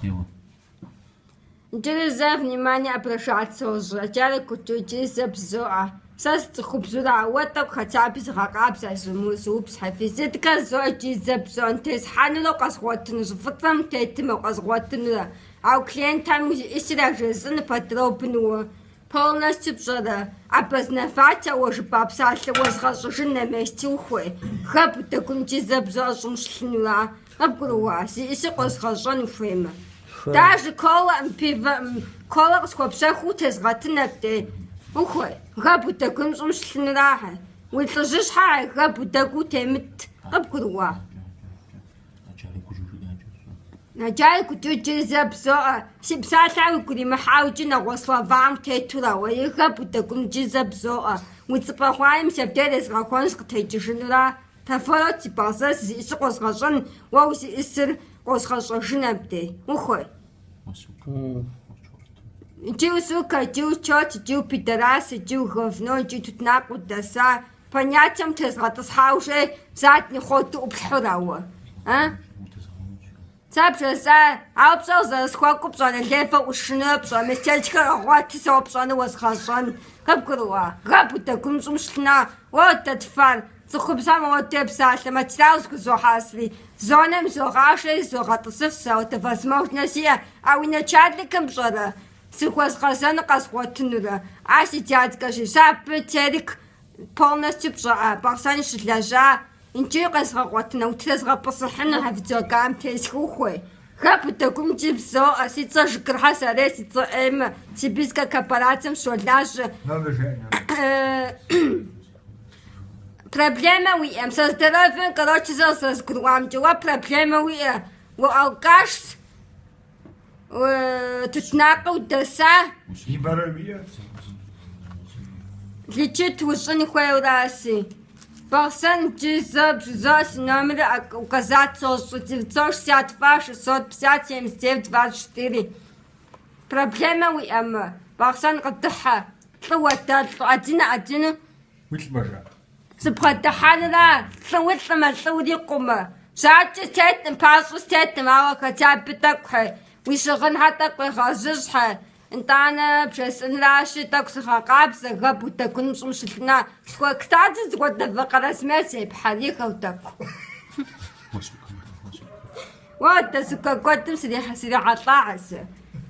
Его. Через внимание обращаться уже. Через через обзора. Сас хубзура вот так хотя бы зракабса сумус хафизитка зои забзон тез ханно qasготны фтам тэтмэ qasготны ау клиентам исрак жизнь подробно полностью бжара обозначать уже попсалли возгашин на месте ухой хаб такун забзошум шлила абгруа иси qasгашан фэм даже кола пива кола скопша хутез гатнапте ухой габу такун шлинраха улжиш хай габу таку темт абгруа Najai kutuji zabzo, sipsata kuri mahauji na waslavam tetura, wayika putakum jizabzo, with the Pahuim Sabderes Rakonsk Tejinra, Tafara Tipasas is Rosrajan, was Isir Rosrajinabde, Uhoy. Jew Suka, Jew Church, Jew Piteras, Jew Govno, Jew Tutnak with the Sa, Panatam Tesratas House, Zatni Hot Uphorawa. Sapsa, outside the squawk ups on a level with schnurps on Mr. What is up on was Hassan, Kapkurua, Raputa Kumsum Sna, what that fun, the Kubsam or Tepsat, the Matsaus so hasly, Zonem so rashes, so ratasif south of us mountainous here, are in a chadly computer. So was Hasanas what to know. I see Jadka, Sap, Terik, Polnas Tipsa, Barsan Laja. Инчигас гатна утрас гапсахна хавцо гам тэсхухой хапта кумчипсо асица жкраса ресица эм тибиска капарацем шолаж проблема ви эм создавен короче с груам чего проблема ви во алкаш тутнака удаса ибаравия лечит ушни хуэраси Барсан Джизаб Жизас номер указать 962 650 79 24. Проблема у Эмма. Барсан قدها. طوّت один. ويتبرع. سبقتها طوّت ما طوّي قمة. شاعت ستة باس ستة ما وكتاب بتقح. ويشغل حتى قخزجها. انت انا بشس ان راشي تاكس قابس غاب تكون مش شفنا كتاز زغد فقره سماسي بحريقه وتاكو وات سكا كنت مسري حسري عطاعس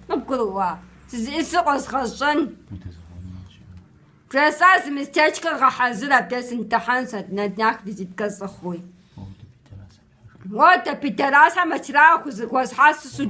مبقروا سيسقس خشن برساس مستاجك غحزره بس امتحان سدناك فيزيت كاس اخوي وات بيتراسا مشراخ وز حاسس